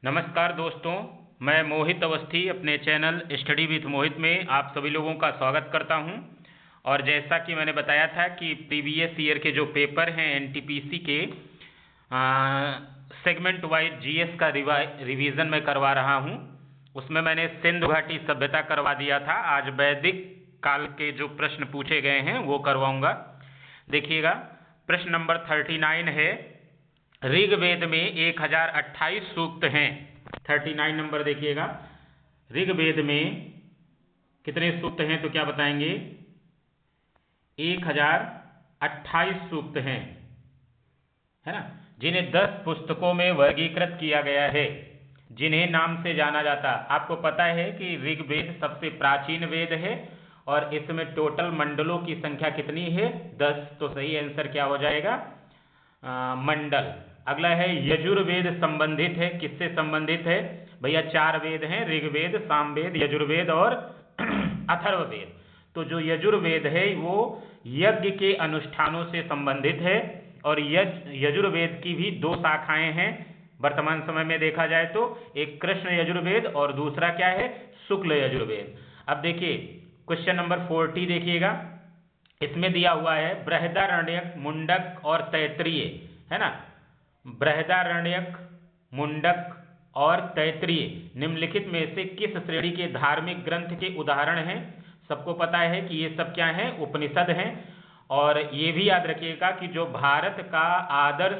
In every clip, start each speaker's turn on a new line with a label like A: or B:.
A: नमस्कार दोस्तों, मैं मोहित अवस्थी अपने चैनल स्टडी विथ मोहित में आप सभी लोगों का स्वागत करता हूं। और जैसा कि मैंने बताया था कि प्रीवियस ईयर के जो पेपर हैं एनटीपीसी के सेगमेंट वाइज जीएस का रिवीजन मैं करवा रहा हूं। उसमें मैंने सिंधु घाटी सभ्यता करवा दिया था। आज वैदिक काल के जो प्रश्न पूछे गए हैं वो करवाऊंगा। देखिएगा, प्रश्न नंबर 39 है, ऋग्वेद में 1028 सूक्त हैं। 39 नंबर देखिएगा, ऋग्वेद में कितने सूक्त हैं तो क्या बताएंगे? 1028 सूक्त हैं, है ना, जिन्हें 10 पुस्तकों में वर्गीकृत किया गया है, जिन्हें नाम से जाना जाता। आपको पता है कि ऋग्वेद सबसे प्राचीन वेद है और इसमें टोटल मंडलों की संख्या कितनी है? 10। तो सही आंसर क्या हो जाएगा? मंडल। अगला है यजुर्वेद संबंधित है। किससे संबंधित है भैया? 4 वेद हैं, ऋग्वेद, सामवेद, यजुर्वेद और अथर्ववेद। तो जो यजुर्वेद है वो यज्ञ के अनुष्ठानों से संबंधित है और यजुर्वेद की भी 2 शाखाएं हैं वर्तमान समय में देखा जाए तो, एक कृष्ण यजुर्वेद और दूसरा क्या है? शुक्ल यजुर्वेद। अब देखिए क्वेश्चन नंबर 40 देखिएगा, इसमें दिया हुआ है बृहदारण्यक, मुंडक और तैत्तिरीय, है ना। बृहदारण्यक, मुंडक और तैत्तिरीय निम्नलिखित में से किस श्रेणी के धार्मिक ग्रंथ के उदाहरण हैं? सबको पता है कि ये सब क्या हैं? उपनिषद हैं। और ये भी याद रखिएगा कि जो भारत का आदर्श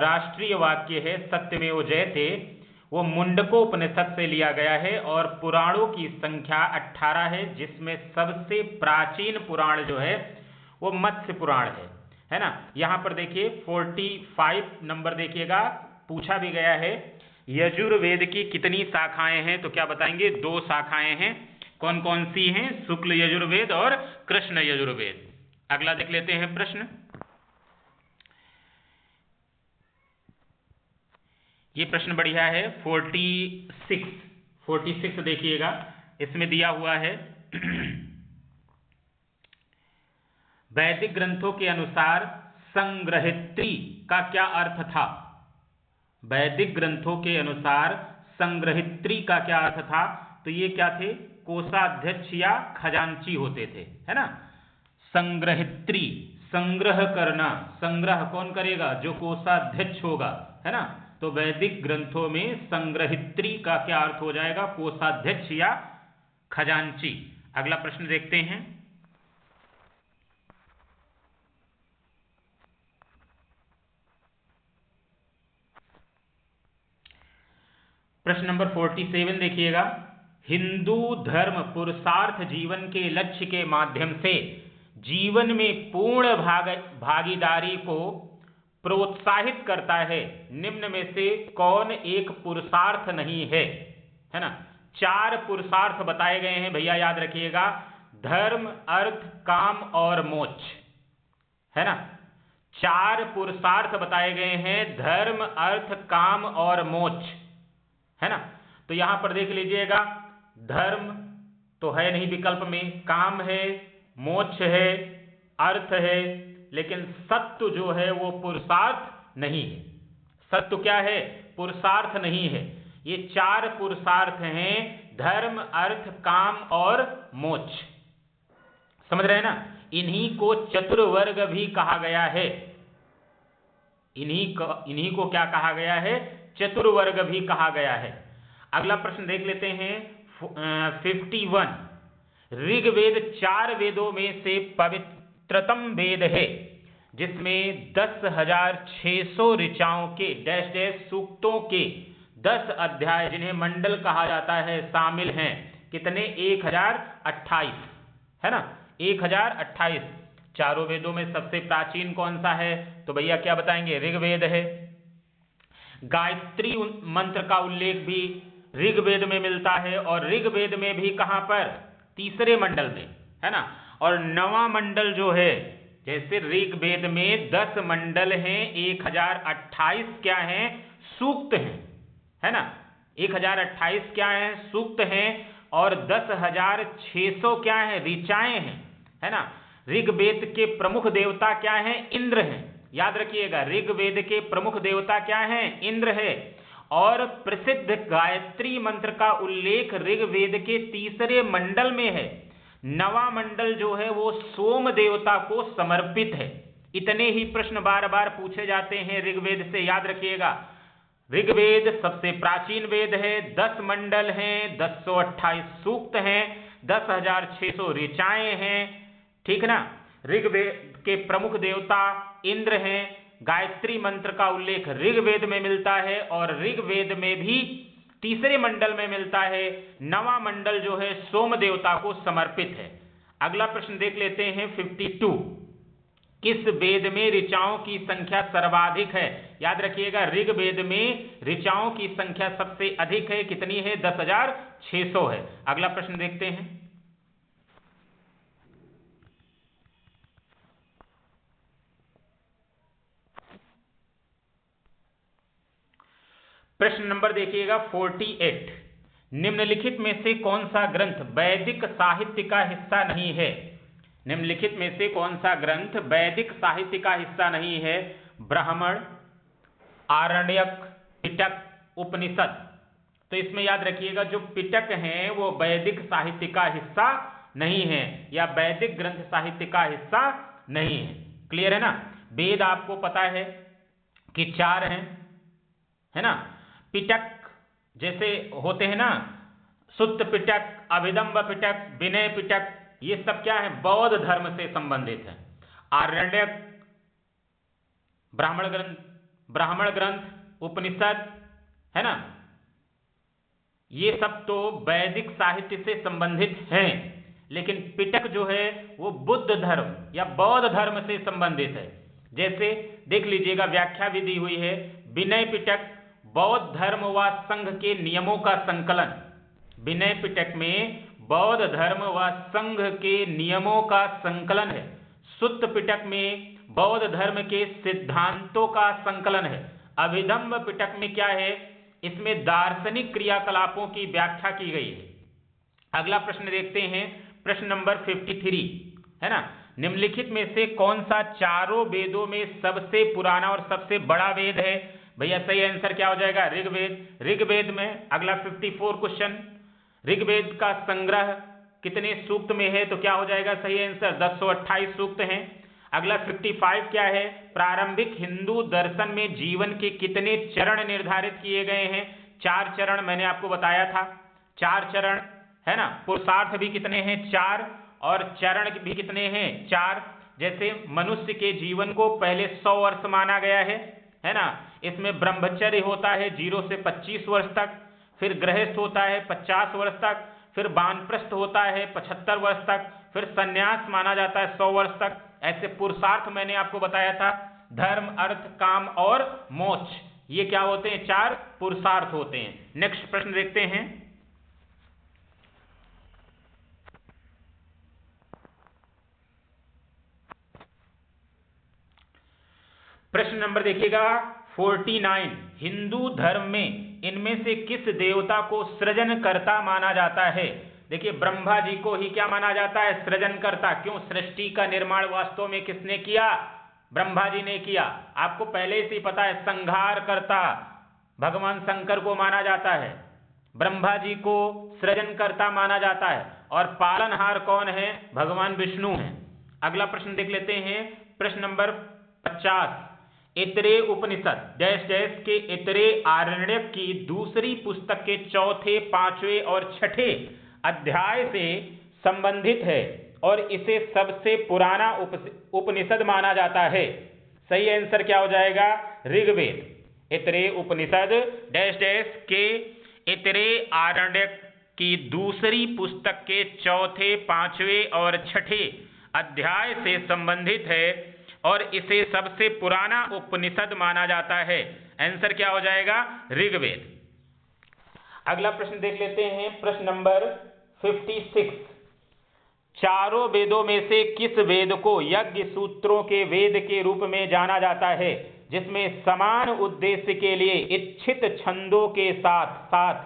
A: राष्ट्रीय वाक्य है सत्यमेव जयते, वो मुंडकोपनिषद से लिया गया है और पुराणों की संख्या 18 है, जिसमें सबसे प्राचीन पुराण जो है वो मत्स्य पुराण है ना। यहाँ पर देखिए 45 नंबर देखिएगा, पूछा भी गया है यजुर्वेद की कितनी शाखाएं हैं तो क्या बताएंगे? 2 शाखाएं हैं। कौन कौन सी हैं? शुक्ल यजुर्वेद और कृष्ण यजुर्वेद। अगला देख लेते हैं प्रश्न। ये प्रश्न बढ़िया है, 46 देखिएगा, इसमें दिया हुआ है वैदिक ग्रंथों के अनुसार संग्रहित्री का क्या अर्थ था? वैदिक ग्रंथों के अनुसार संग्रहित्री का क्या अर्थ था? तो ये क्या थे? कोषाध्यक्ष या खजांची होते थे, है ना। संग्रहित्री, संग्रह करना। संग्रह कौन करेगा? जो कोषाध्यक्ष होगा, है ना। तो वैदिक ग्रंथों में संग्रहित्री का क्या अर्थ हो जाएगा? कोषाध्यक्ष या खजांची। अगला प्रश्न देखते हैं। प्रश्न नंबर 47 देखिएगा, हिंदू धर्म पुरुषार्थ जीवन के लक्ष्य के माध्यम से जीवन में पूर्ण भागीदारी को प्रोत्साहित करता है, निम्न में से कौन एक पुरुषार्थ नहीं है? है ना। 4 पुरुषार्थ बताए गए हैं भैया, याद रखिएगा, धर्म, अर्थ, काम और मोक्ष, है ना। 4 पुरुषार्थ बताए गए हैं, धर्म, अर्थ, काम और मोक्ष, है ना। तो यहां पर देख लीजिएगा, धर्म तो है नहीं विकल्प में, काम है, मोक्ष है, अर्थ है, लेकिन सत्य जो है वो पुरुषार्थ नहीं है। सत्य क्या है? पुरुषार्थ नहीं है। ये 4 पुरुषार्थ हैं, धर्म, अर्थ, काम और मोक्ष। समझ रहे हैं ना। इन्हीं को चतुर्वर्ग भी कहा गया है। इन्हीं को क्या कहा गया है? चतुर्वर्ग भी कहा गया है। अगला प्रश्न देख लेते हैं 51। ऋग्वेद 4 वेदों में से पवित्रतम वेद है, जिसमें 10,600 ऋचाओं के डैश डैश सूक्तों के 10 अध्याय, जिन्हें मंडल कहा जाता है, शामिल हैं। कितने? 1028, है ना। 1028। चारों वेदों में सबसे प्राचीन कौन सा है? तो भैया क्या बताएंगे? ऋग्वेद है। गायत्री मंत्र का उल्लेख भी ऋग्वेद में मिलता है और ऋग्वेद में भी कहां पर? 3रे मंडल में, है ना। और 9वां मंडल जो है, जैसे ऋग्वेद में 10 मंडल हैं, 1028 क्या हैं? सूक्त हैं, है ना। 1028 क्या है? सूक्त हैं और 10,600 क्या है? ऋचाएं हैं, है ना। ऋग्वेद के प्रमुख देवता क्या हैं? इंद्र हैं। याद रखिएगा, ऋग्वेद के प्रमुख देवता क्या हैं? इंद्र है। और प्रसिद्ध गायत्री मंत्र का उल्लेख ऋग्वेद के 3 मंडल में है। 9वां मंडल जो है वो सोम देवता को समर्पित है। इतने ही प्रश्न बार बार पूछे जाते हैं ऋग्वेद से, याद रखिएगा। ऋग्वेद सबसे प्राचीन वेद है, 10 मंडल हैं, 1028 सूक्त हैं, 10,600 ऋचाएं हैं, ठीक ना। ऋग्वेद के प्रमुख देवता इंद्र हैं। गायत्री मंत्र का उल्लेख ऋग्वेद में मिलता है और ऋग्वेद में भी 3 मंडल में मिलता है। 9वां मंडल जो है सोम देवता को समर्पित है। अगला प्रश्न देख लेते हैं 52। किस वेद में ऋचाओं की संख्या सर्वाधिक है? याद रखिएगा, ऋग्वेद में ऋचाओं की संख्या सबसे अधिक है। कितनी है? 10,600 है। अगला प्रश्न देखते हैं। प्रश्न नंबर देखिएगा 48। निम्नलिखित में से कौन सा ग्रंथ वैदिक साहित्य का हिस्सा नहीं है? निम्नलिखित में से कौन सा ग्रंथ वैदिक साहित्य का हिस्सा नहीं है? ब्राह्मण, आरण्यक, पिटक, उपनिषद। तो इसमें याद रखिएगा जो पिटक हैं वो वैदिक साहित्य का हिस्सा नहीं है या वैदिक ग्रंथ साहित्य का हिस्सा नहीं है। क्लियर है ना। वेद आपको पता है कि 4 हैं, है ना। पिटक जैसे होते हैं ना, सुत्त पिटक, अभिधम्ब पिटक, विनय पिटक, ये सब क्या है? बौद्ध धर्म से संबंधित है। आरण्यक ब्राह्मण ग्रंथ, उपनिषद, है ना, ये सब तो वैदिक साहित्य से संबंधित हैं। लेकिन पिटक जो है वो बुद्ध धर्म या बौद्ध धर्म से संबंधित है। जैसे देख लीजिएगा, व्याख्या भी दी हुई है। विनय पिटक बौद्ध धर्म व संघ के नियमों का संकलन। विनय पिटक में बौद्ध धर्म व संघ के नियमों का संकलन है। सुत्त पिटक में बौद्ध धर्म के सिद्धांतों का संकलन है। अभिधम्ब पिटक में क्या है? इसमें दार्शनिक क्रियाकलापों की व्याख्या की गई है। अगला प्रश्न देखते हैं, प्रश्न नंबर 53, है ना। निम्नलिखित में से कौन सा चारों वेदों में सबसे पुराना और सबसे बड़ा वेद है? भैया सही आंसर क्या हो जाएगा? ऋग्वेद। ऋग्वेद में अगला 54 क्वेश्चन, ऋग्वेद का संग्रह कितने सूक्त में है? तो क्या हो जाएगा सही आंसर? 1028 सूक्त हैं। अगला 55 क्या है? प्रारंभिक हिंदू दर्शन में जीवन के कितने चरण निर्धारित किए गए हैं? 4 चरण मैंने आपको बताया था। 4 चरण, है ना। पुरुषार्थ भी कितने हैं? 4। और चरण भी कितने हैं? 4। जैसे मनुष्य के जीवन को पहले 100 वर्ष माना गया है ना। इसमें ब्रह्मचर्य होता है 0 से 25 वर्ष तक, फिर गृहस्थ होता है 50 वर्ष तक, फिर वानप्रस्थ होता है 75 वर्ष तक, फिर संन्यास माना जाता है 100 वर्ष तक। ऐसे पुरुषार्थ मैंने आपको बताया था, धर्म, अर्थ, काम और मोक्ष, ये क्या होते हैं? 4 पुरुषार्थ होते हैं। नेक्स्ट प्रश्न देखते हैं। प्रश्न नंबर देखिएगा 49। हिंदू धर्म में इनमें से किस देवता को सृजनकर्ता माना जाता है? देखिए, ब्रह्मा जी को ही क्या माना जाता है? सृजनकर्ता। क्यों? सृष्टि का निर्माण वास्तव में किसने किया? ब्रह्मा जी ने किया। आपको पहले से ही पता है, संहारकर्ता भगवान शंकर को माना जाता है, ब्रह्मा जी को सृजनकर्ता माना जाता है, और पालनहार कौन है? भगवान विष्णु हैं। अगला प्रश्न देख लेते हैं, प्रश्न नंबर 50। इतरे उपनिषद डैश डैश के इतरे आरण्यक की दूसरी पुस्तक के 4थे, 5वें और 6ठे अध्याय से संबंधित है और इसे सबसे पुराना उपनिषद माना जाता है। सही आंसर क्या हो जाएगा? ऋग्वेद। इतरे उपनिषद डैश डैश के इतरे आरण्यक की दूसरी पुस्तक के 4थे, 5वें और 6ठे अध्याय से संबंधित है और इसे सबसे पुराना उपनिषद माना जाता है। आंसर क्या हो जाएगा? ऋग्वेद। अगला प्रश्न देख लेते हैं, प्रश्न नंबर 56। चारों वेदों में से किस वेद को यज्ञ सूत्रों के वेद के रूप में जाना जाता है, जिसमें समान उद्देश्य के लिए इच्छित छंदों के साथ साथ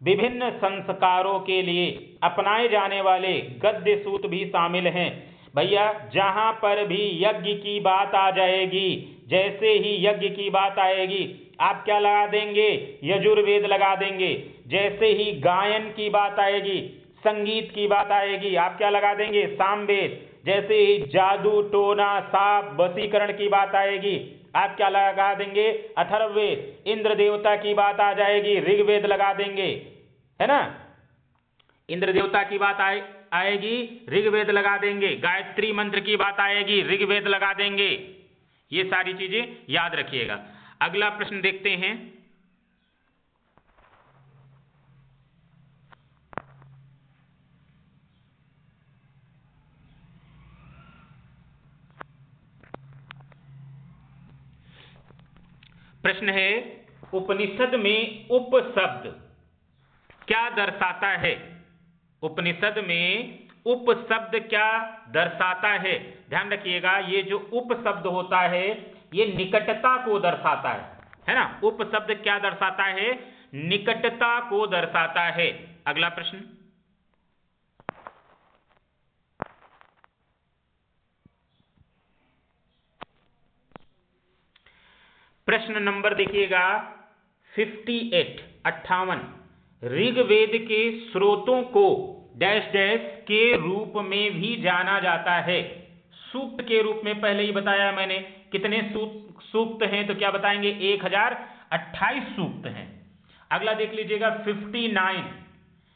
A: विभिन्न संस्कारों के लिए अपनाए जाने वाले गद्य सूत्र भी शामिल हैं? भैया, जहां पर भी यज्ञ की बात आ जाएगी, जैसे ही यज्ञ की बात आएगी, आप क्या लगा देंगे, यजुर्वेद लगा देंगे। जैसे ही गायन की बात आएगी, संगीत की बात आएगी, आप क्या लगा देंगे, सामवेद। जैसे ही जादू टोना सांप वशीकरण की बात आएगी, आप क्या लगा देंगे, अथर्ववेद। इंद्र देवता की बात आ जाएगी, ऋग्वेद लगा देंगे, है ना। इंद्र देवता की बात आएगी, ऋग्वेद लगा देंगे। गायत्री मंत्र की बात आएगी, ऋग्वेद लगा देंगे। ये सारी चीजें याद रखिएगा। अगला प्रश्न देखते हैं। प्रश्न है, उपनिषद में उपशब्द क्या दर्शाता है। उपनिषद में उपशब्द क्या दर्शाता है। ध्यान रखिएगा, ये जो उपशब्द होता है ये निकटता को दर्शाता है ना। उपशब्द क्या दर्शाता है, निकटता को दर्शाता है। अगला प्रश्न, प्रश्न नंबर देखिएगा 58 ऋग्वेद के स्रोतों को डैश डैश के रूप में भी जाना जाता है। सूक्त के रूप में पहले ही बताया मैंने, कितने सूक्त हैं, तो क्या बताएंगे, 1028 सूक्त हैं। अगला देख लीजिएगा 59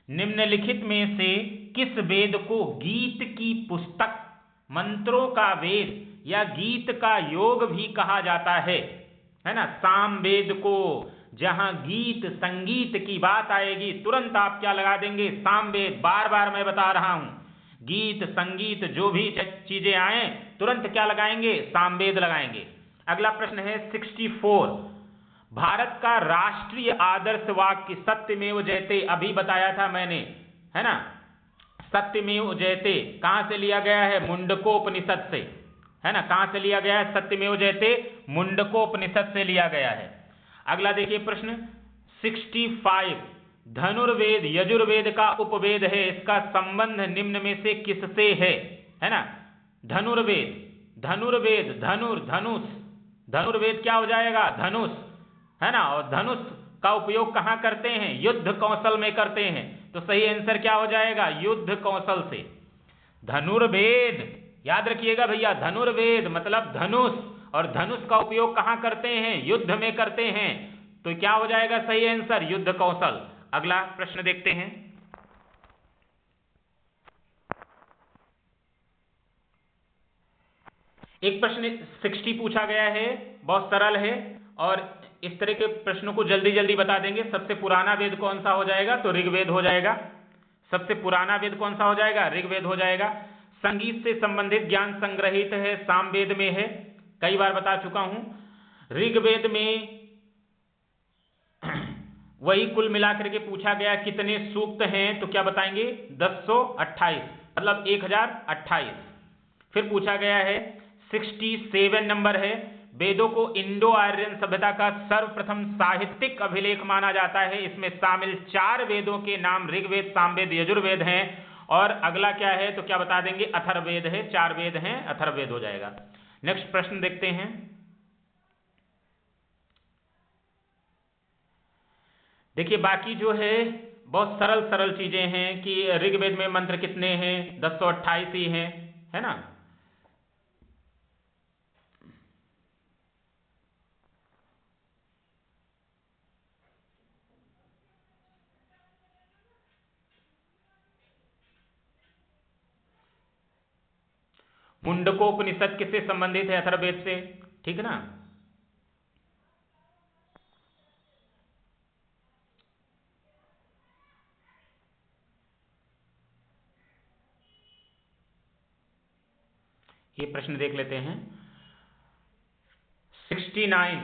A: निम्नलिखित में से किस वेद को गीत की पुस्तक, मंत्रों का वेद या गीत का योग भी कहा जाता है ना। सामवेद को। जहां गीत संगीत की बात आएगी तुरंत आप क्या लगा देंगे, सामवेद। बार बार मैं बता रहा हूं, गीत संगीत जो भी चीजें आए तुरंत क्या लगाएंगे, सामवेद लगाएंगे। अगला प्रश्न है 64 भारत का राष्ट्रीय आदर्श वाक्य सत्यमेव जयते, अभी बताया था मैंने, है ना। सत्यमेव जयते कहां से लिया गया है, मुंडकोपनिषद से, है ना। कहां से लिया गया है, सत्यमेव जयते मुंडकोपनिषद से लिया गया है। अगला देखिए प्रश्न 65 धनुर्वेद यजुर्वेद का उपवेद है, इसका संबंध निम्न में से किससे है ना। धनुर्वेद धनुर्वेद धनुष, धनुर्वेद क्या हो जाएगा, धनुष, है ना। और धनुष का उपयोग कहां करते हैं, युद्ध कौशल में करते हैं, तो सही आंसर क्या हो जाएगा, युद्ध कौशल से। धनुर्वेद याद रखिएगा भैया, धनुर्वेद मतलब धनुष, और धनुष का उपयोग कहां करते हैं, युद्ध में करते हैं, तो क्या हो जाएगा सही आंसर, युद्ध कौशल। अगला प्रश्न देखते हैं। एक प्रश्न 60 पूछा गया है, बहुत सरल है, और इस तरह के प्रश्नों को जल्दी जल्दी बता देंगे। सबसे पुराना वेद कौन सा हो जाएगा, तो ऋग्वेद हो जाएगा। सबसे पुराना वेद कौन सा हो जाएगा, ऋग्वेद हो जाएगा। संगीत से संबंधित ज्ञान संग्रहित है, सामवेद में है, कई बार बता चुका हूं। ऋग्वेद में वही कुल मिलाकर के पूछा गया कितने सूक्त हैं, तो क्या बताएंगे, 1028 मतलब 1028। फिर पूछा गया है 67 नंबर है, वेदों को इंडो आर्यन सभ्यता का सर्वप्रथम साहित्यिक अभिलेख माना जाता है। इसमें शामिल 4 वेदों के नाम ऋग्वेद सामवेद यजुर्वेद हैं। और अगला क्या है, तो क्या बता देंगे, अथर्ववेद है। 4 वेद हैं, अथर्ववेद हो जाएगा। नेक्स्ट प्रश्न देखते हैं। देखिए बाकी जो है बहुत सरल सरल चीजें हैं कि ऋग्वेद में मंत्र कितने हैं, 1028 ही हैं, है ना। मुंडकोपनिषद किससे संबंधित है, अथर्ववेद से, ठीक है ना। ये प्रश्न देख लेते हैं 69।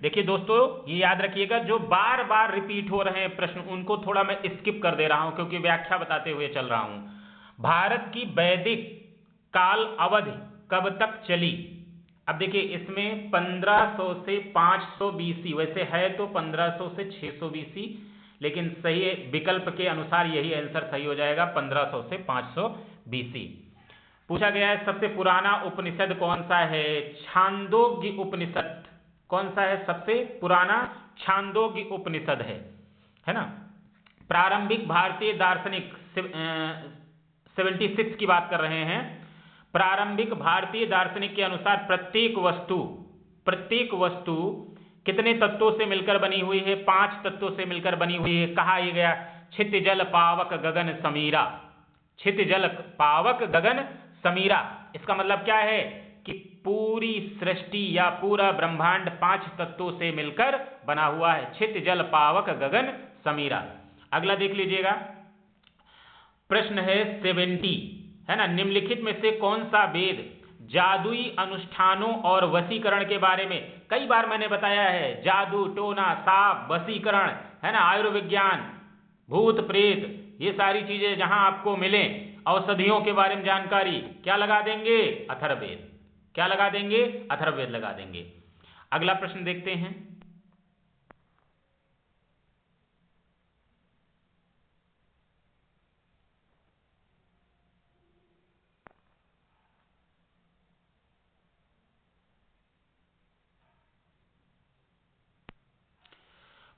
A: देखिए दोस्तों ये याद रखिएगा, जो बार बार रिपीट हो रहे हैं प्रश्न उनको थोड़ा मैं स्किप कर दे रहा हूं, क्योंकि व्याख्या बताते हुए चल रहा हूं। भारत की वैदिक काल अवधि कब तक चली। अब देखिए इसमें 1500 से 500 BC, वैसे है तो 1500 से 600 BC, लेकिन सही विकल्प के अनुसार यही आंसर सही हो जाएगा, 1500 से 500 BC। पूछा गया है सबसे पुराना उपनिषद कौन सा है, छांदोग्य उपनिषद, कौन सा है सबसे पुराना? छांदोग्य उपनिषद है ना। प्रारंभिक भारतीय दार्शनिक 76 की बात कर रहे हैं। प्रारंभिक भारतीय दार्शनिक के अनुसार प्रत्येक वस्तु कितने तत्वों से मिलकर बनी हुई है? 5 तत्वों से मिलकर बनी हुई है। कहा ही गया छित जल पावक गगन समीरा, छित जल पावक गगन समीरा। इसका मतलब क्या है कि पूरी सृष्टि या पूरा ब्रह्मांड 5 तत्वों से मिलकर बना हुआ है। छित जल पावक गगन समीरा। अगला देख लीजिएगा, प्रश्न है 70, है ना। निम्नलिखित में से कौन सा वेद जादुई अनुष्ठानों और वशीकरण के बारे में, कई बार मैंने बताया है, जादू टोना साप वशीकरण, है ना, आयुर्विज्ञान भूत प्रेत, ये सारी चीजें जहां आपको मिले, औषधियों के बारे में जानकारी, क्या लगा देंगे? अथर्ववेद। क्या लगा देंगे? अथर्ववेद लगा देंगे। अगला प्रश्न देखते हैं,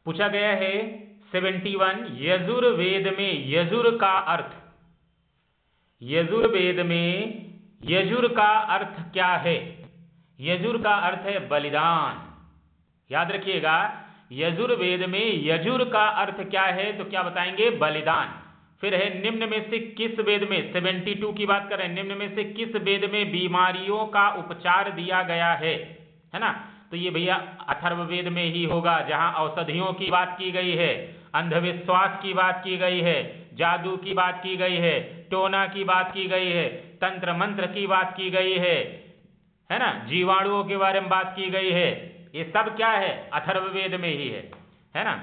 A: पूछा गया है 71, यजुर्वेद में यजुर का अर्थ, यजुर्वेद में यजुर का अर्थ क्या है? यजुर का अर्थ है बलिदान। याद रखिएगा, यजुर्वेद में यजुर का अर्थ क्या है? तो क्या बताएंगे? बलिदान। फिर है निम्न में से किस वेद में, 72 की बात कर रहे हैं, निम्न में से किस वेद में बीमारियों का उपचार दिया गया है ना। तो ये भैया अथर्ववेद में ही होगा, जहां औषधियों की बात की गई है, अंधविश्वास की बात की गई है, जादू की बात की गई है, टोना की बात की गई है, तंत्र मंत्र की बात की गई है ना, जीवाणुओं के बारे में बात की गई है। ये सब क्या है? अथर्ववेद में ही है ना।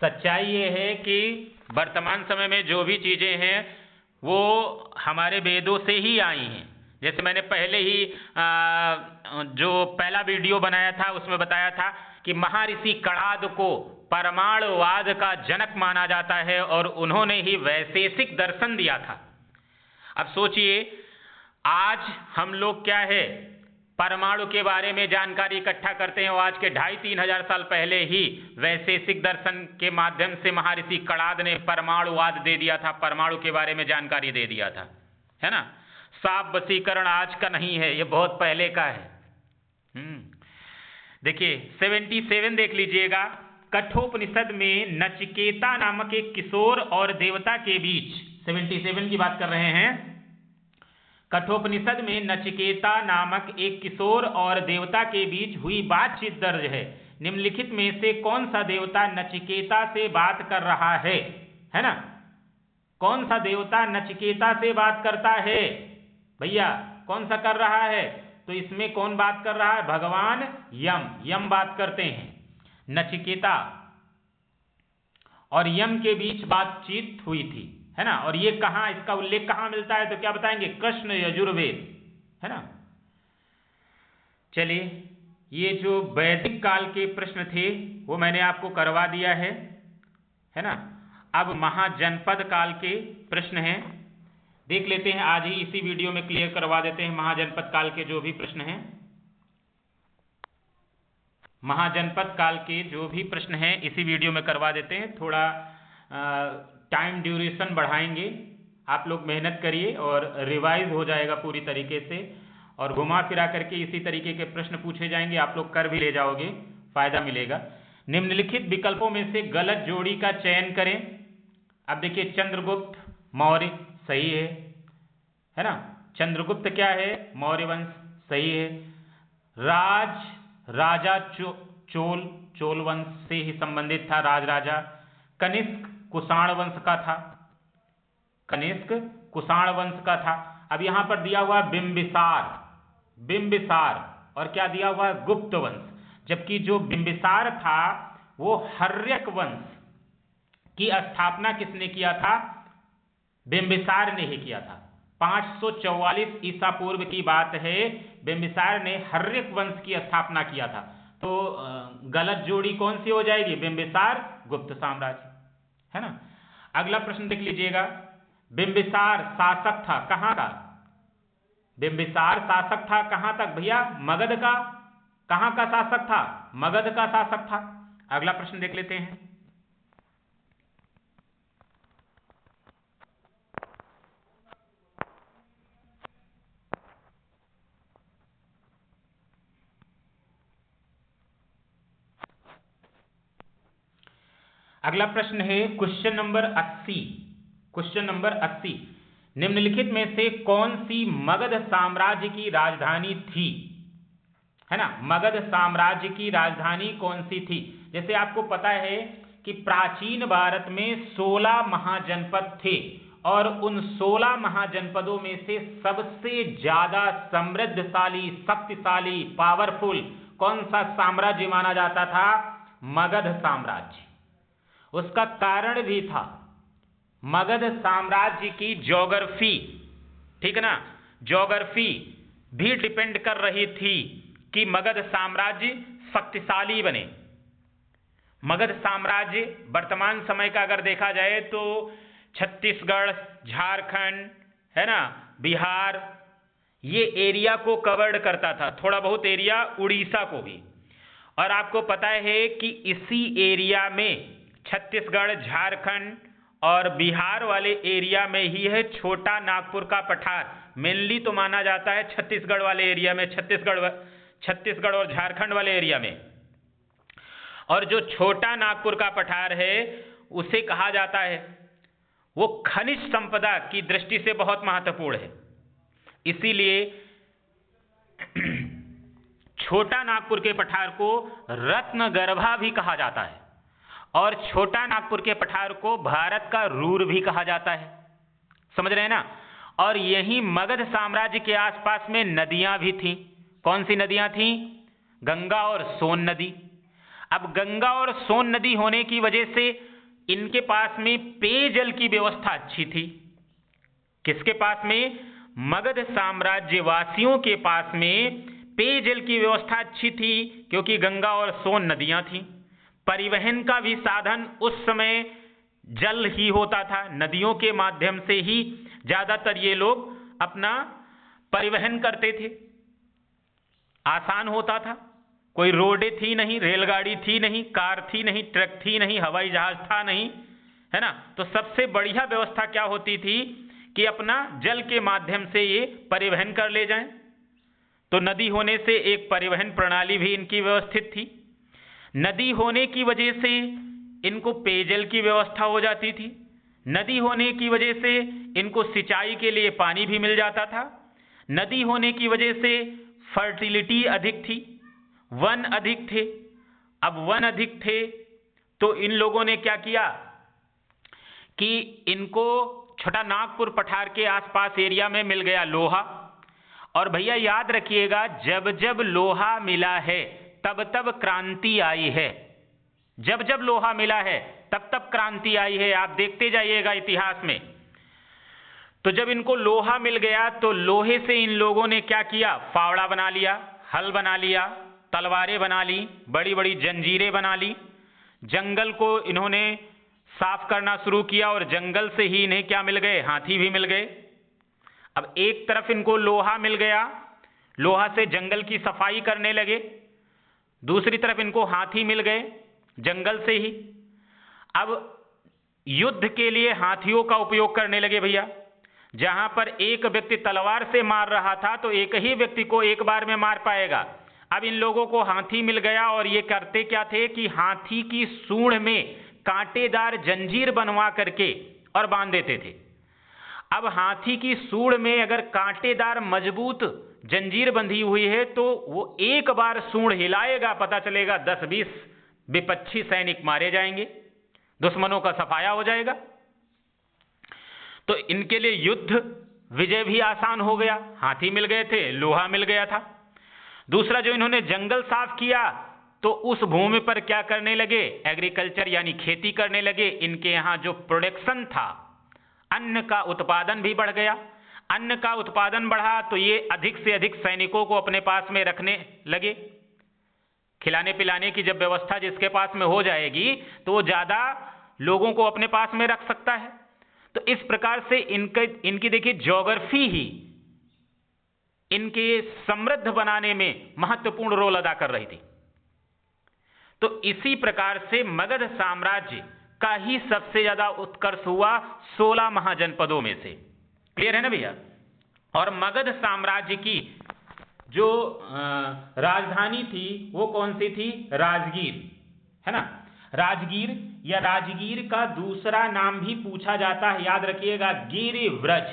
A: सच्चाई ये है कि वर्तमान समय में जो भी चीजें हैं वो हमारे वेदों से ही आई हैं। जैसे मैंने पहले ही जो पहला वीडियो बनाया था उसमें बताया था कि महर्षि कणाद को परमाणुवाद का जनक माना जाता है और उन्होंने ही वैशेषिक दर्शन दिया था। अब सोचिए, आज हम लोग क्या है, परमाणु के बारे में जानकारी इकट्ठा करते हैं और आज के 2,500-3 हजार साल पहले ही वैशेषिक दर्शन के माध्यम से महर्षि कणाद ने परमाणुवाद दे दिया था, परमाणु के बारे में जानकारी दे दिया था, है ना। साप वशीकरण आज का नहीं है, ये बहुत पहले का है। देखिए 77 देख लीजिएगा, कठोपनिषद में नचिकेता नामक एक किशोर और देवता के बीच, 77 की बात कर रहे हैं। कठोपनिषद में नचिकेता नामक एक किशोर और देवता के बीच हुई बातचीत दर्ज है। निम्नलिखित में से कौन सा देवता नचिकेता से बात कर रहा है ना। कौन सा देवता नचिकेता से बात करता है भैया? कौन सा कर रहा है? तो इसमें कौन बात कर रहा है? भगवान यम बात करते हैं। नचिकेता और यम के बीच बातचीत हुई थी, है ना। और ये कहां, इसका उल्लेख कहां मिलता है? तो क्या बताएंगे? कृष्ण यजुर्वेद, है ना। चलिए, ये जो वैदिक काल के प्रश्न थे वो मैंने आपको करवा दिया है ना। अब महाजनपद काल के प्रश्न हैं, देख लेते हैं। आज ही इसी वीडियो में क्लियर करवा देते हैं महाजनपद काल के जो भी प्रश्न हैं। महाजनपद काल के जो भी प्रश्न हैं इसी वीडियो में करवा देते हैं। थोड़ा टाइम ड्यूरेशन बढ़ाएंगे, आप लोग मेहनत करिए और रिवाइज हो जाएगा पूरी तरीके से, और घुमा फिरा करके इसी तरीके के प्रश्न पूछे जाएंगे, आप लोग कर भी ले जाओगे, फायदा मिलेगा। निम्नलिखित विकल्पों में से गलत जोड़ी का चयन करें। अब देखिए, चंद्रगुप्त मौर्य सही है ना। चंद्रगुप्त क्या है? मौर्य वंश, सही है। राजा चोल वंश से ही संबंधित था, राजा। कनिष्क कुषाण वंश का था, कनिष्क कुषाण वंश का था। अब यहां पर दिया हुआ बिंबिसार, और क्या दिया हुआ है? गुप्त वंश। जबकि जो बिंबिसार था वो हर्यक वंश की स्थापना किसने किया था? बिंबिसार ने ही किया था। 544 ईसा पूर्व की बात है, बिंबिसार ने हर्यक वंश की स्थापना किया था। तो गलत जोड़ी कौन सी हो जाएगी? बिंबिसार गुप्त साम्राज्य, है ना। अगला प्रश्न देख लीजिएगा, बिंबिसार शासक था कहां का? बिंबिसार शासक था कहां तक भैया? मगध का, कहां का शासक था? मगध का शासक था। अगला प्रश्न देख लेते हैं। अगला प्रश्न है क्वेश्चन नंबर 80। क्वेश्चन नंबर 80, निम्नलिखित में से कौन सी मगध साम्राज्य की राजधानी थी? है ना, मगध साम्राज्य की राजधानी कौन सी थी? जैसे आपको पता है कि प्राचीन भारत में 16 महाजनपद थे और उन 16 महाजनपदों में से सबसे ज्यादा समृद्धशाली, शक्तिशाली, पावरफुल कौन सा साम्राज्य माना जाता था? मगध साम्राज्य। उसका कारण भी था, मगध साम्राज्य की ज्योग्राफी, ठीक है ना, ज्योग्राफी भी डिपेंड कर रही थी कि मगध साम्राज्य शक्तिशाली बने। मगध साम्राज्य वर्तमान समय का अगर देखा जाए तो छत्तीसगढ़, झारखंड, है ना, बिहार, ये एरिया को कवर्ड करता था, थोड़ा बहुत एरिया उड़ीसा को भी। और आपको पता है कि इसी एरिया में छत्तीसगढ़, झारखंड और बिहार वाले एरिया में ही है छोटा नागपुर का पठार। मेनली तो माना जाता है छत्तीसगढ़ वाले एरिया में, छत्तीसगढ़ और झारखंड वाले एरिया में। और जो छोटा नागपुर का पठार है उसे कहा जाता है, वो खनिज संपदा की दृष्टि से बहुत महत्वपूर्ण है। इसीलिए छोटा नागपुर के पठार को रत्नगर्भा भी कहा जाता है और छोटा नागपुर के पठार को भारत का रूर भी कहा जाता है। समझ रहे हैं ना? और यही मगध साम्राज्य के आसपास में नदियां भी थीं। कौन सी नदियां थीं? गंगा और सोन नदी। अब गंगा और सोन नदी होने की वजह से इनके पास में पेयजल की व्यवस्था अच्छी थी। किसके पास में? मगध साम्राज्य वासियों के पास में पेयजल की व्यवस्था अच्छी थी, क्योंकि गंगा और सोन नदियां थीं। परिवहन का भी साधन उस समय जल ही होता था, नदियों के माध्यम से ही ज्यादातर ये लोग अपना परिवहन करते थे। आसान होता था, कोई रोडें थी नहीं, रेलगाड़ी थी नहीं, कार थी नहीं, ट्रक थी नहीं, हवाई जहाज था नहीं, है ना। तो सबसे बढ़िया व्यवस्था क्या होती थी कि अपना जल के माध्यम से ये परिवहन कर ले जाएं। तो नदी होने से एक परिवहन प्रणाली भी इनकी व्यवस्थित थी। नदी होने की वजह से इनको पेयजल की व्यवस्था हो जाती थी। नदी होने की वजह से इनको सिंचाई के लिए पानी भी मिल जाता था। नदी होने की वजह से फर्टिलिटी अधिक थी, वन अधिक थे। अब वन अधिक थे तो इन लोगों ने क्या किया कि इनको छोटा नागपुर पठार के आसपास एरिया में मिल गया लोहा। और भैया याद रखिएगा, जब जब लोहा मिला है तब तब क्रांति आई है। जब जब लोहा मिला है तब तब क्रांति आई है, आप देखते जाइएगा इतिहास में। तो जब इनको लोहा मिल गया तो लोहे से इन लोगों ने क्या किया? फावड़ा बना लिया, हल बना लिया, तलवारें बना ली, बड़ी बड़ी जंजीरें बना ली। जंगल को इन्होंने साफ करना शुरू किया और जंगल से ही इन्हें क्या मिल गए? हाथी भी मिल गए। अब एक तरफ इनको लोहा मिल गया, लोहा से जंगल की सफाई करने लगे, दूसरी तरफ इनको हाथी मिल गए जंगल से ही। अब युद्ध के लिए हाथियों का उपयोग करने लगे भैया। जहां पर एक व्यक्ति तलवार से मार रहा था तो एक ही व्यक्ति को एक बार में मार पाएगा। अब इन लोगों को हाथी मिल गया और ये करते क्या थे कि हाथी की सूंड में कांटेदार जंजीर बनवा करके और बांध देते थे। अब हाथी की सूंड में अगर कांटेदार मजबूत जंजीर बंधी हुई है तो वो एक बार सूंड हिलाएगा, पता चलेगा 10-20 विपक्षी सैनिक मारे जाएंगे, दुश्मनों का सफाया हो जाएगा। तो इनके लिए युद्ध विजय भी आसान हो गया, हाथी मिल गए थे, लोहा मिल गया था। दूसरा, जो इन्होंने जंगल साफ किया तो उस भूमि पर क्या करने लगे? एग्रीकल्चर यानी खेती करने लगे। इनके यहां जो प्रोडक्शन था, अन्न का उत्पादन भी बढ़ गया। अन्न का उत्पादन बढ़ा तो ये अधिक से अधिक सैनिकों को अपने पास में रखने लगे। खिलाने पिलाने की जब व्यवस्था जिसके पास में हो जाएगी तो वो ज्यादा लोगों को अपने पास में रख सकता है। तो इस प्रकार से इनकी देखिए ज्योग्राफी ही इनके समृद्ध बनाने में महत्वपूर्ण रोल अदा कर रही थी। तो इसी प्रकार से मगध साम्राज्य का ही सबसे ज्यादा उत्कर्ष हुआ 16 महाजनपदों में से। क्लियर है ना भैया? और मगध साम्राज्य की जो राजधानी थी वो कौन सी थी? राजगीर, है ना? राजगीर या राजगीर का दूसरा नाम भी पूछा जाता है, याद रखिएगा, गिरिव्रज।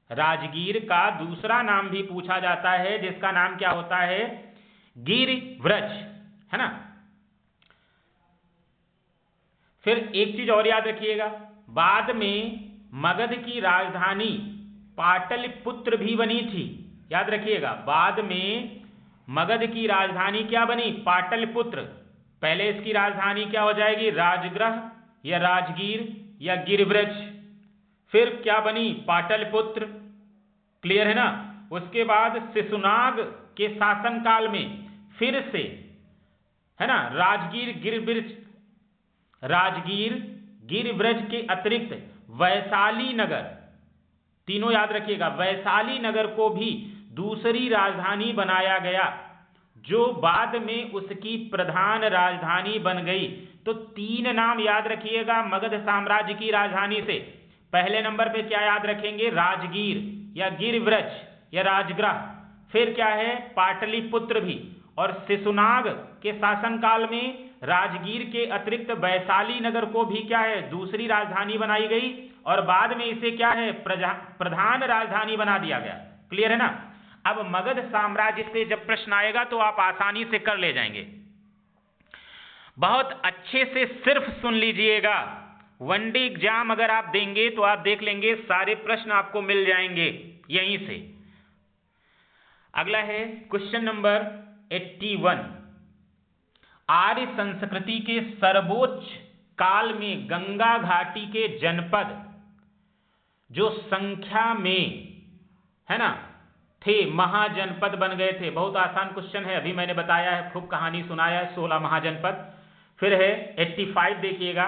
A: राजगीर का दूसरा नाम भी पूछा जाता है जिसका नाम क्या होता है? गिरिव्रज, है ना? फिर एक चीज और याद रखिएगा, बाद में मगध की राजधानी पाटलिपुत्र भी बनी थी। याद रखिएगा, बाद में मगध की राजधानी क्या बनी? पाटलिपुत्र। पहले इसकी राजधानी क्या हो जाएगी? राजगृह या राजगीर या गिरिव्रज। फिर क्या बनी? पाटलिपुत्र। क्लियर है ना? उसके बाद शिशुनाग के शासनकाल में फिर से, है ना, राजगीर गिरिव्रज के अतिरिक्त वैशाली नगर, तीनों याद रखिएगा, वैशाली नगर को भी दूसरी राजधानी बनाया गया जो बाद में उसकी प्रधान राजधानी बन गई। तो तीन नाम याद रखिएगा मगध साम्राज्य की राजधानी से। पहले नंबर पे क्या याद रखेंगे? राजगीर या गिरिव्रज या राजगृह। फिर क्या है? पाटलिपुत्र भी। और शिशुनाग के शासनकाल में राजगीर के अतिरिक्त वैशाली नगर को भी क्या है? दूसरी राजधानी बनाई गई और बाद में इसे क्या है? प्रधान राजधानी बना दिया गया। क्लियर है ना? अब मगध साम्राज्य से जब प्रश्न आएगा तो आप आसानी से कर ले जाएंगे। बहुत अच्छे से सिर्फ सुन लीजिएगा, वनडे एग्जाम अगर आप देंगे तो आप देख लेंगे सारे प्रश्न आपको मिल जाएंगे यहीं से। अगला है क्वेश्चन नंबर 81। आर्य संस्कृति के सर्वोच्च काल में गंगा घाटी के जनपद जो संख्या में, है ना, थे, महाजनपद बन गए थे। बहुत आसान क्वेश्चन है, अभी मैंने बताया है, खूब कहानी सुनाया है, 16 महाजनपद। फिर है 85, देखिएगा,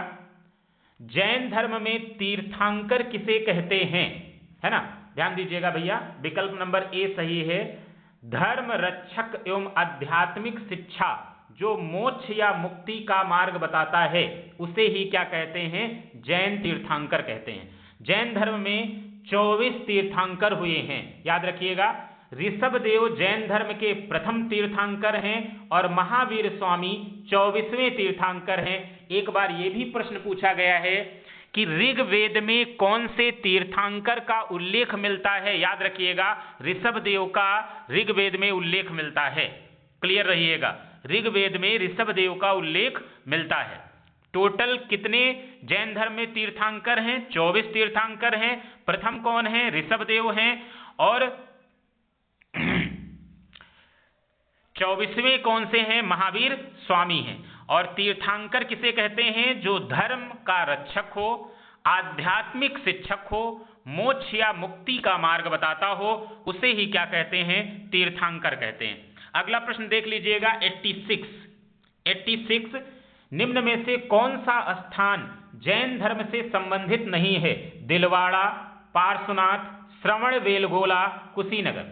A: जैन धर्म में तीर्थंकर किसे कहते हैं? है ना, ध्यान दीजिएगा भैया, विकल्प नंबर ए सही है। धर्म रक्षक एवं आध्यात्मिक शिक्षा जो मोक्ष या मुक्ति का मार्ग बताता है उसे ही क्या कहते हैं? जैन तीर्थंकर कहते हैं। जैन धर्म में 24 तीर्थंकर हुए हैं, याद रखिएगा। ऋषभदेव जैन धर्म के प्रथम तीर्थंकर हैं और महावीर स्वामी 24वें तीर्थंकर हैं। एक बार यह भी प्रश्न पूछा गया है कि ऋग्वेद में कौन से तीर्थंकर का उल्लेख मिलता है? याद रखिएगा, ऋषभदेव का ऋग्वेद में उल्लेख मिलता है। क्लियर रहिएगा, ऋग्वेद में ऋषभदेव का उल्लेख मिलता है। टोटल कितने जैन धर्म में तीर्थंकर हैं? 24 तीर्थंकर हैं। प्रथम कौन है? ऋषभदेव हैं। और 24वें कौन से हैं? महावीर स्वामी हैं। और तीर्थंकर किसे कहते हैं? जो धर्म का रक्षक हो, आध्यात्मिक शिक्षक हो, मोक्ष या मुक्ति का मार्ग बताता हो, उसे ही क्या कहते हैं? तीर्थंकर कहते हैं। अगला प्रश्न देख लीजिएगा 86। निम्न में से कौन सा स्थान जैन धर्म से संबंधित नहीं है? दिलवाड़ा, पार्श्वनाथ, श्रवणबेलगोला, कुशीनगर।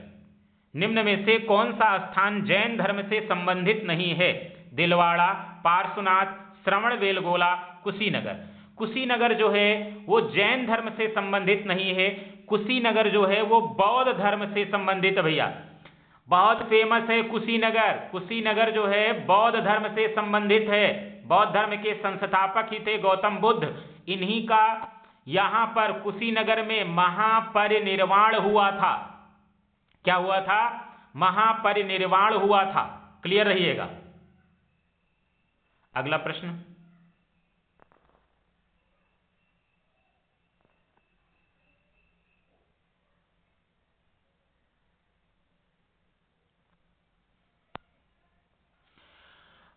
A: निम्न में से कौन सा स्थान जैन धर्म से संबंधित नहीं है? दिलवाड़ा, पार्श्वनाथ, श्रवणबेलगोला, कुशीनगर। कुशीनगर जो है वो जैन धर्म से संबंधित नहीं है। कुशीनगर जो है वो बौद्ध धर्म से संबंधित है भैया, बहुत फेमस है कुशीनगर। कुशीनगर जो है बौद्ध धर्म से संबंधित है। बौद्ध धर्म के संस्थापक ही थे गौतम बुद्ध। इन्हीं का यहां पर कुशीनगर में महापरिनिर्वाण हुआ था। क्या हुआ था? महापरिनिर्वाण हुआ था। क्लियर रहिएगा। अगला प्रश्न,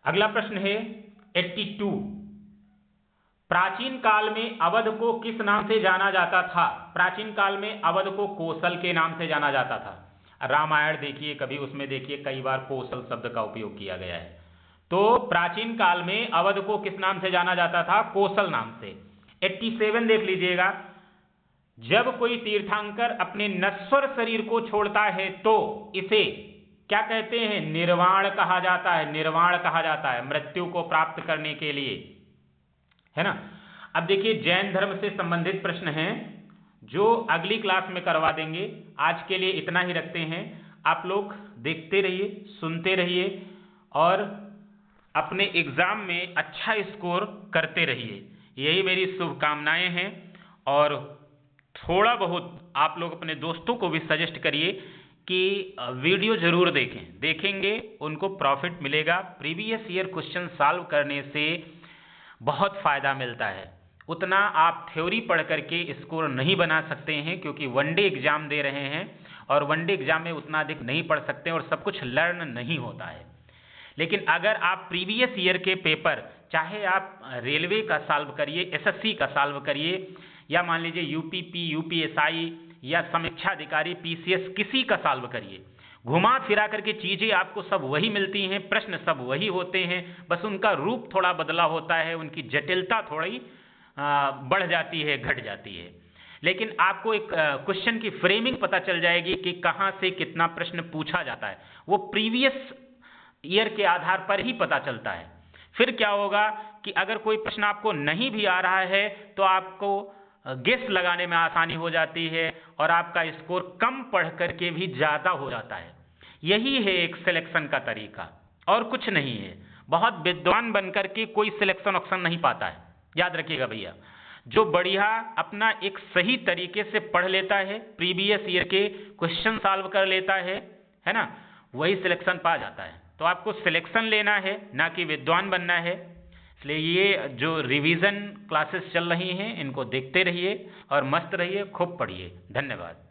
A: अगला प्रश्न है 82। प्राचीन काल में अवध को किस नाम से जाना जाता था? प्राचीन काल में अवध को कोसल के नाम से जाना जाता था। रामायण देखिए कभी, उसमें देखिए कई बार कोसल शब्द का उपयोग किया गया है। तो प्राचीन काल में अवध को किस नाम से जाना जाता था? कोसल नाम से। 87 देख लीजिएगा, जब कोई तीर्थंकर अपने नश्वर शरीर को छोड़ता है तो इसे क्या कहते हैं? निर्वाण कहा जाता है। निर्वाण कहा जाता है मृत्यु को प्राप्त करने के लिए, है ना। अब देखिए जैन धर्म से संबंधित प्रश्न हैं जो अगली क्लास में करवा देंगे। आज के लिए इतना ही रखते हैं। आप लोग देखते रहिए, सुनते रहिए और अपने एग्जाम में अच्छा स्कोर करते रहिए, यही मेरी शुभकामनाएं हैं। और थोड़ा बहुत आप लोग अपने दोस्तों को भी सजेस्ट करिए कि वीडियो जरूर देखेंगे उनको प्रॉफिट मिलेगा। प्रीवियस ईयर क्वेश्चन सॉल्व करने से बहुत फ़ायदा मिलता है। उतना आप थ्योरी पढ़ करके स्कोर नहीं बना सकते हैं क्योंकि वनडे एग्जाम दे रहे हैं और वनडे एग्जाम में उतना अधिक नहीं पढ़ सकते और सब कुछ लर्न नहीं होता है। लेकिन अगर आप प्रीवियस ईयर के पेपर, चाहे आप रेलवे का सॉल्व करिए, एसएससी का सॉल्व करिए, या मान लीजिए यूपीपी, यूपीएसआई या समीक्षा अधिकारी, पीसीएस, किसी का सॉल्व करिए, घुमा फिरा करके चीज़ें आपको सब वही मिलती हैं, प्रश्न सब वही होते हैं, बस उनका रूप थोड़ा बदला होता है, उनकी जटिलता थोड़ी बढ़ जाती है, घट जाती है। लेकिन आपको एक क्वेश्चन की फ्रेमिंग पता चल जाएगी कि कहाँ से कितना प्रश्न पूछा जाता है, वो प्रीवियस ईयर के आधार पर ही पता चलता है। फिर क्या होगा कि अगर कोई प्रश्न आपको नहीं भी आ रहा है तो आपको गेस लगाने में आसानी हो जाती है और आपका स्कोर कम पढ़ करके भी ज़्यादा हो जाता है। यही है एक सिलेक्शन का तरीका और कुछ नहीं है। बहुत विद्वान बनकर के कोई सिलेक्शन ऑप्शन नहीं पाता है, याद रखिएगा भैया। जो बढ़िया अपना एक सही तरीके से पढ़ लेता है, प्रीवियस ईयर के क्वेश्चन सॉल्व कर लेता है ना, वही सिलेक्शन पा जाता है। तो आपको सिलेक्शन लेना है, ना कि विद्वान बनना है। इसलिए ये जो रिवीजन क्लासेस चल रही हैं इनको देखते रहिए और मस्त रहिए, खूब पढ़िए। धन्यवाद।